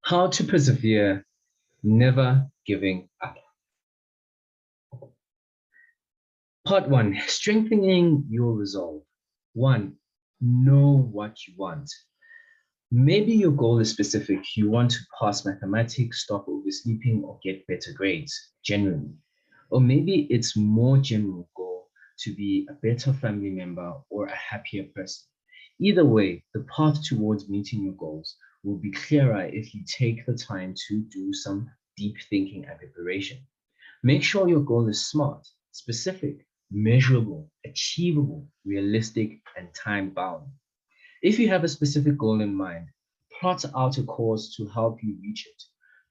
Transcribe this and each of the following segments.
How to persevere, never giving up. Part one, strengthening your resolve. One, know what you want. Maybe your goal is specific. You want to pass mathematics, stop oversleeping, or get better grades, generally. Or maybe it's more general goal to be a better family member or a happier person. Either way, the path towards meeting your goals will be clearer if you take the time to do some deep thinking and preparation. Make sure your goal is smart, specific, measurable, achievable, realistic, and time bound. If you have a specific goal in mind, plot out a course to help you reach it.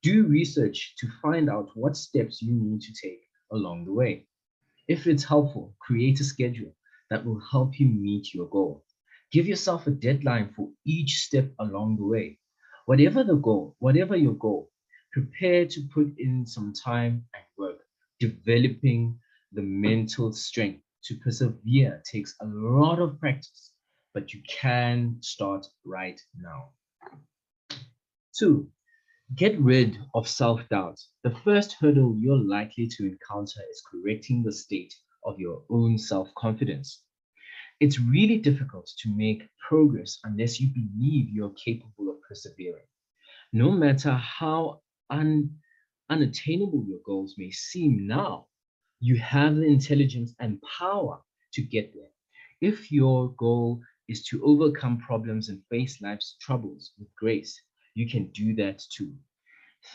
Do research to find out what steps you need to take along the way. If it's helpful, create a schedule that will help you meet your goal. Give yourself a deadline for each step along the way. Whatever your goal, prepare to put in some time and work. Developing the mental strength to persevere takes a lot of practice, but you can start right now. Two, get rid of self-doubt. The first hurdle you're likely to encounter is correcting the state of your own self-confidence. It's really difficult to make progress unless you believe you're capable of persevering. No matter how unattainable your goals may seem now, you have the intelligence and power to get there. If your goal is to overcome problems and face life's troubles with grace, you can do that too.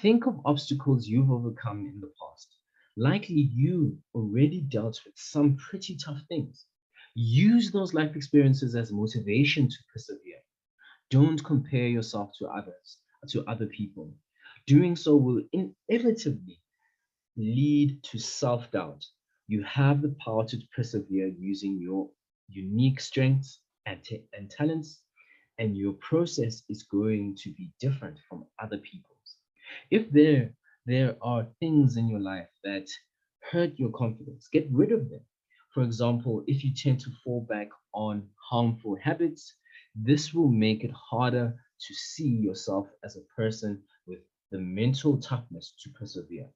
Think of obstacles you've overcome in the past. Likely you already dealt with some pretty tough things. Use those life experiences as motivation to persevere. Don't compare yourself to others, to other people. Doing so will inevitably lead to self-doubt. You have the power to persevere using your unique strengths and talents, and your process is going to be different from other people's. If there are things in your life that hurt your confidence, get rid of them. For example, if you tend to fall back on harmful habits, this will make it harder to see yourself as a person with the mental toughness to persevere.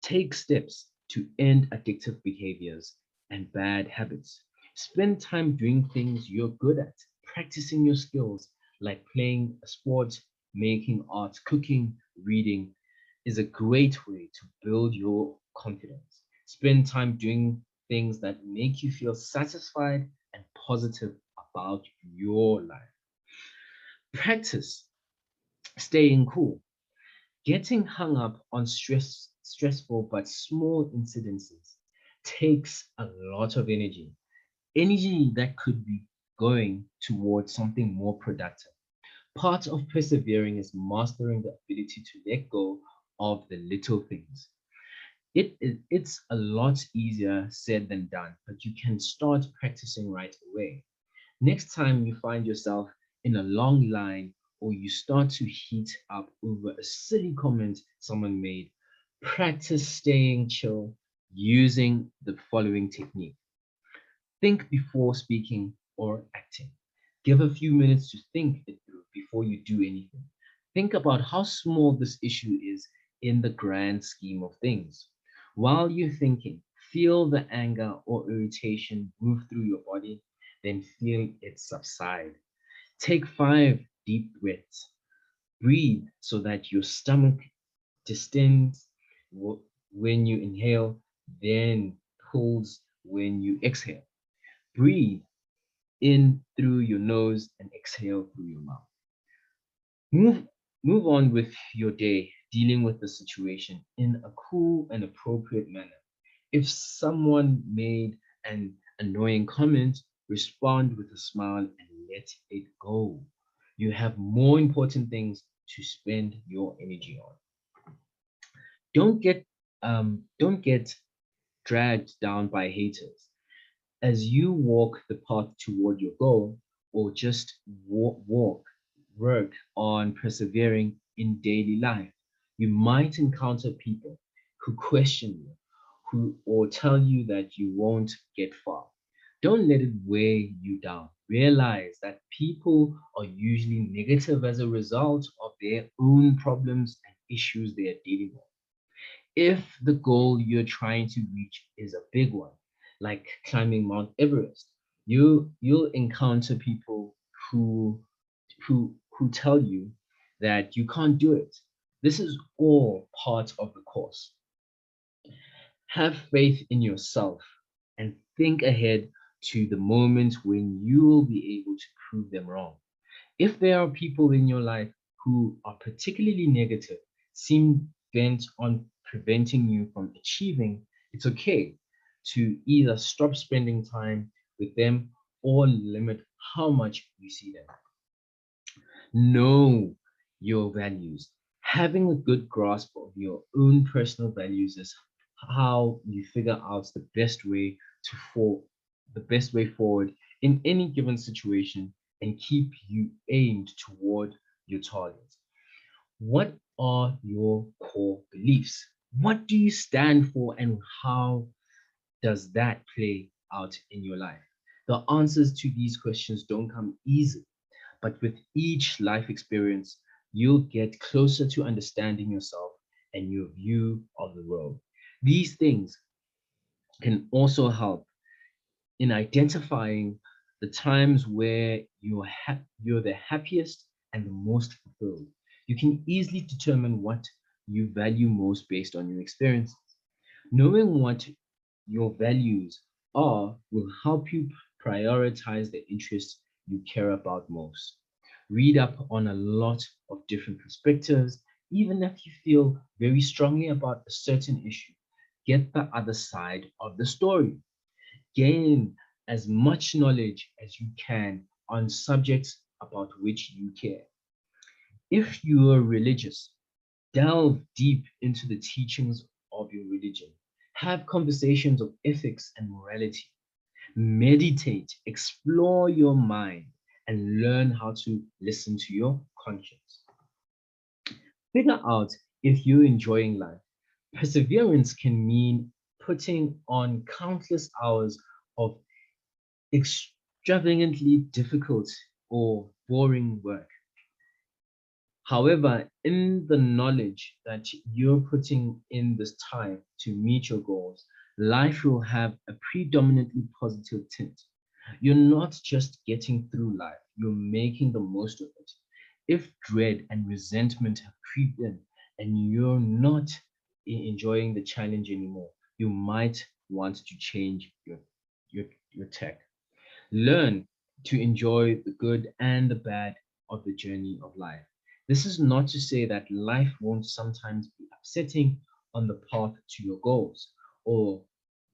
Take steps to end addictive behaviors and bad habits. Spend time doing things you're good at, practicing your skills like playing a sport, making art, cooking, reading is a great way to build your confidence. Spend time doing things that make you feel satisfied and positive about your life. Practice staying cool. Getting hung up on stressful but small incidences takes a lot of energy that could be going towards something more productive. Part of persevering is mastering the ability to let go of the little things. It's a lot easier said than done, but you can start practicing right away. Next time you find yourself in a long line or you start to heat up over a silly comment someone made, practice staying chill using the following technique. Think before speaking or acting. Give a few minutes to think it through before you do anything. Think about how small this issue is in the grand scheme of things. While you're thinking, feel the anger or irritation move through your body, then feel it subside. Take 5 deep breaths. Breathe so that your stomach distends when you inhale, then pulls when you exhale. Breathe in through your nose and exhale through your mouth. Move, move on with your day, dealing with the situation in a cool and appropriate manner. If someone made an annoying comment, respond with a smile and let it go. You have more important things to spend your energy on. Don't get dragged down by haters. As you walk the path toward your goal, or just work on persevering in daily life, you might encounter people who question you, who or tell you that you won't get far. Don't let it weigh you down. Realize that people are usually negative as a result of their own problems and issues they are dealing with. If the goal you're trying to reach is a big one, like climbing Mount Everest, you'll encounter people who who tell you that you can't do it. This is all part of the course. Have faith in yourself and think ahead to the moment when you will be able to prove them wrong. If there are people in your life who are particularly negative, seem bent on preventing you from achieving, it's okay to either stop spending time with them or limit how much you see them. Know your values. Having a good grasp of your own personal values is how you figure out the best way forward in any given situation and keep you aimed toward your targets. What are your core beliefs? What do you stand for and how does that play out in your life? The answers to these questions don't come easy, but with each life experience, you'll get closer to understanding yourself and your view of the world. These things can also help in identifying the times where you're the happiest and the most fulfilled. You can easily determine what you value most based on your experiences. Knowing what your values are will help you prioritize the interests you care about most. Read up on a lot of different perspectives, even if you feel very strongly about a certain issue. Get the other side of the story. Gain as much knowledge as you can on subjects about which you care. If you are religious, delve deep into the teachings of your religion. Have conversations of ethics and morality. Meditate, explore your mind, and learn how to listen to your conscience. Figure out if you're enjoying life. Perseverance can mean putting on countless hours of extravagantly difficult or boring work. However, in the knowledge that you're putting in this time to meet your goals, life will have a predominantly positive tint. You're not just getting through life, you're making the most of it. If dread and resentment have creeped in and you're not enjoying the challenge anymore, you might want to change your, your tech. Learn to enjoy the good and the bad of the journey of life. This is not to say that life won't sometimes be upsetting on the path to your goals, or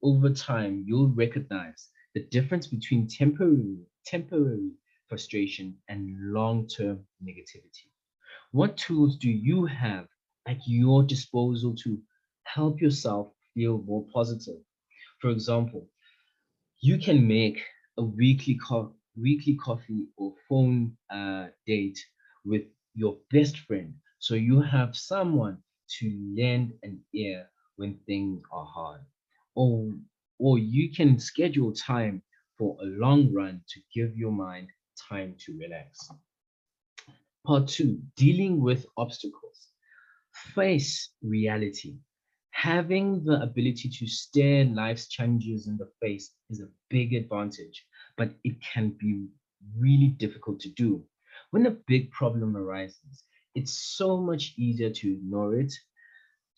over time you'll recognize the difference between temporary frustration and long-term negativity. What tools do you have at your disposal to help yourself feel more positive? For example, you can make a weekly coffee or phone date with your best friend, so you have someone to lend an ear when things are hard. Or, or you can schedule time for a long run to give your mind time to relax. Part two, dealing with obstacles. Face reality. Having the ability to stare life's challenges in the face is a big advantage, but it can be really difficult to do. When a big problem arises, it's so much easier to ignore it,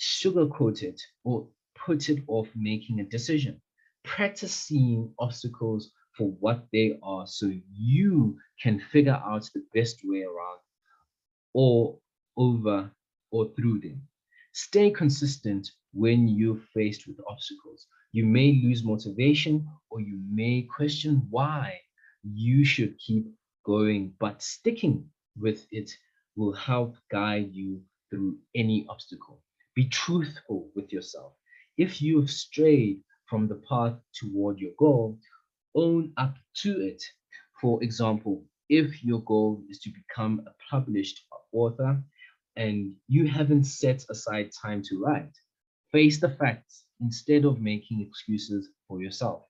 sugarcoat it, or put it off making a decision. Practice seeing obstacles for what they are so you can figure out the best way around or over or through them. Stay consistent when you're faced with obstacles. You may lose motivation or you may question why you should keep going, but sticking with it will help guide you through any obstacle. Be truthful with yourself. If you have strayed from the path toward your goal, own up to it. For example, if your goal is to become a published author and you haven't set aside time to write, face the facts instead of making excuses for yourself.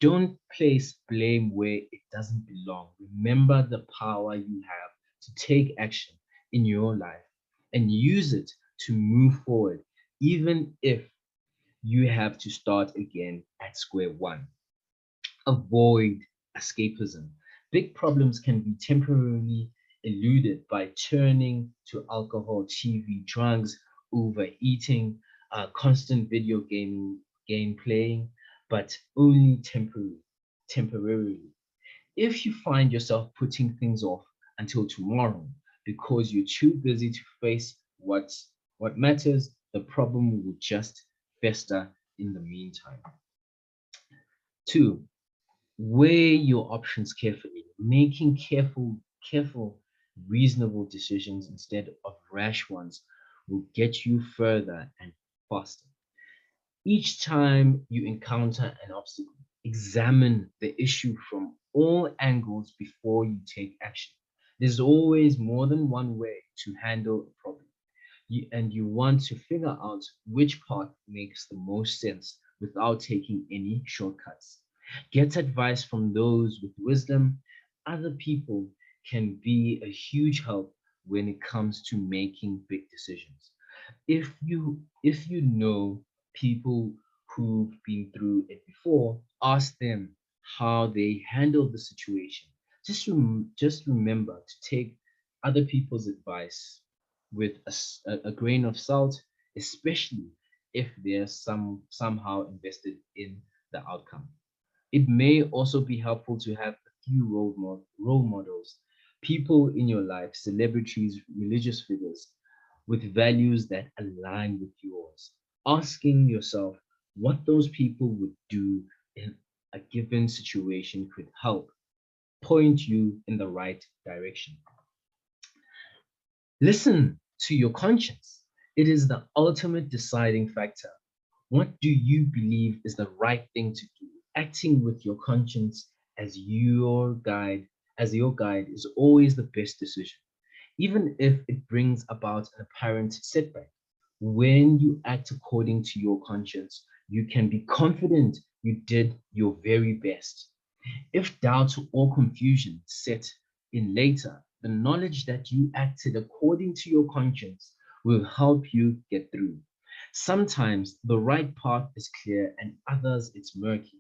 Don't place blame where it doesn't belong. Remember the power you have to take action. in your life and use it to move forward, even if you have to start again at square one. Avoid escapism. Big problems can be temporarily eluded by turning to alcohol, TV, drugs, overeating, constant game playing, but only temporarily. If you find yourself putting things off until tomorrow because you're too busy to face what matters, the problem will just fester in the meantime. Two, weigh your options carefully. Making careful, reasonable decisions instead of rash ones will get you further and faster. Each time you encounter an obstacle, examine the issue from all angles before you take action. There's always more than one way to handle a problem, and you want to figure out which path makes the most sense without taking any shortcuts. Get advice from those with wisdom. Other people can be a huge help when it comes to making big decisions. If you know people who've been through it before, ask them how they handled the situation. Just remember to take other people's advice with a grain of salt, especially if they're somehow invested in the outcome. It may also be helpful to have a few role models, people in your life, celebrities, religious figures with values that align with yours. Asking yourself what those people would do in a given situation could help point you in the right direction. Listen to your conscience. It is the ultimate deciding factor. What do you believe is the right thing to do? Acting with your conscience as your guide is always the best decision, even if it brings about an apparent setback. When you act according to your conscience, you can be confident you did your very best. If doubt or confusion set in later, the knowledge that you acted according to your conscience will help you get through. Sometimes the right path is clear and others it's murky.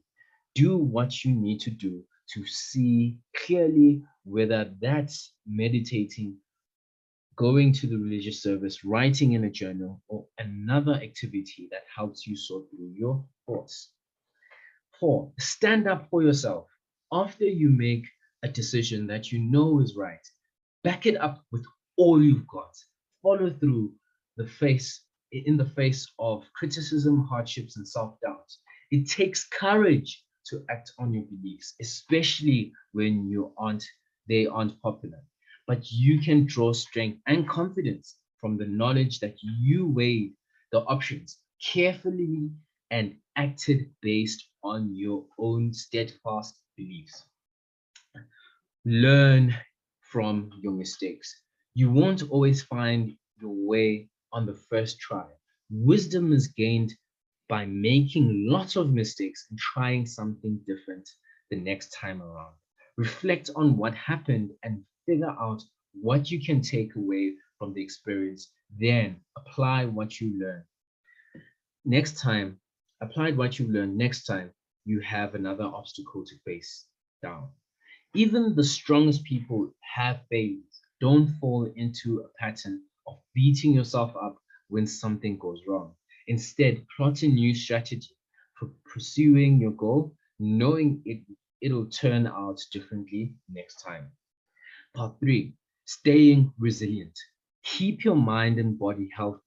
Do what you need to do to see clearly, whether that's meditating, going to the religious service, writing in a journal, or another activity that helps you sort through your thoughts. Four, stand up for yourself. After you make a decision that you know is right, back it up with all you've got. Follow through the face in the face of criticism, hardships, and self-doubt. It takes courage to act on your beliefs, especially when they aren't popular. But you can draw strength and confidence from the knowledge that you weighed the options carefully and acted based on your own steadfast beliefs. Learn from your mistakes. You won't always find your way on the first try. Wisdom is gained by making lots of mistakes and trying something different the next time around. Reflect on what happened and figure out what you can take away from the experience. Then apply what you learn. Next time, applied what you learned next time, you have another obstacle to face down. Even the strongest people have failures. Don't fall into a pattern of beating yourself up when something goes wrong. Instead, plot a new strategy for pursuing your goal, knowing it'll turn out differently next time. Part three, staying resilient. Keep your mind and body healthy.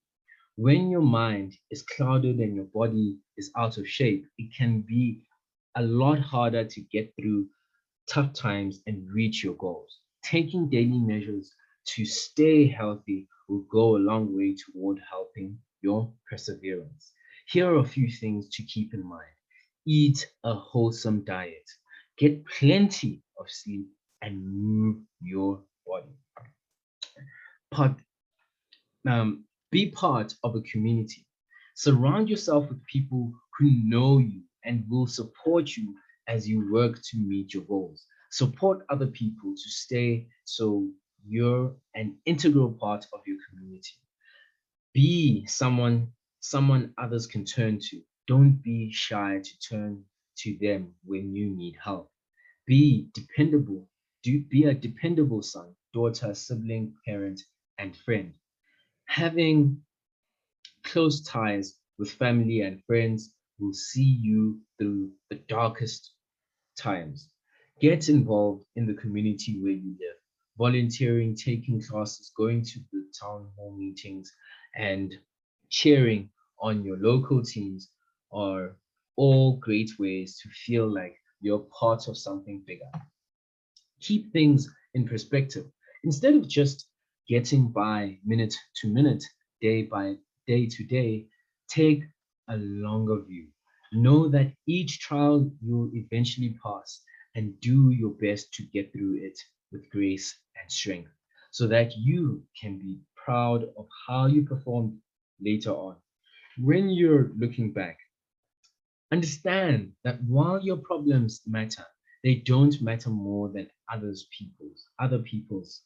When your mind is clouded and your body is out of shape, it can be a lot harder to get through tough times and reach your goals. Taking daily measures to stay healthy will go a long way toward helping your perseverance. Here are a few things to keep in mind. Eat a wholesome diet, get plenty of sleep, and move your body. Part Be part of a community. Surround yourself with people who know you and will support you as you work to meet your goals. Support other people to stay so you're an integral part of your community. Be someone others can turn to. Don't be shy to turn to them when you need help. Be dependable. Be a dependable son, daughter, sibling, parent, and friend. Having close ties with family and friends will see you through the darkest times. Get involved in the community where you live. Volunteering, taking classes, going to the town hall meetings, and cheering on your local teams are all great ways to feel like you're part of something bigger. Keep things in perspective. Instead of just getting by minute to minute, day by day to day, take a longer view. Know that each trial you'll eventually pass, and do your best to get through it with grace and strength so that you can be proud of how you performed later on. When you're looking back, understand that while your problems matter, they don't matter more than other people's.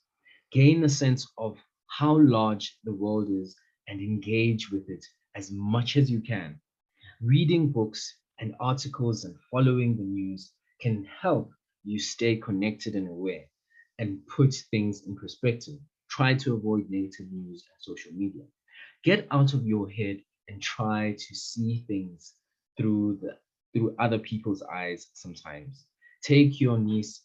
Gain a sense of how large the world is and engage with it as much as you can. Reading books and articles and following the news can help you stay connected and aware and put things in perspective. Try to avoid negative news and social media. Get out of your head and try to see things through other people's eyes sometimes. Take your niece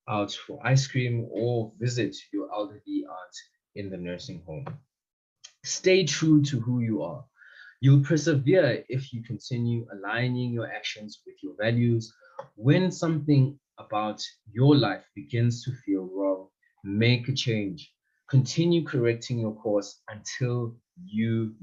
out for ice cream or visit your elderly aunt in the nursing home. Stay true to who you are. You'll persevere if you continue aligning your actions with your values. When something about your life begins to feel wrong, make a change. Continue correcting your course until you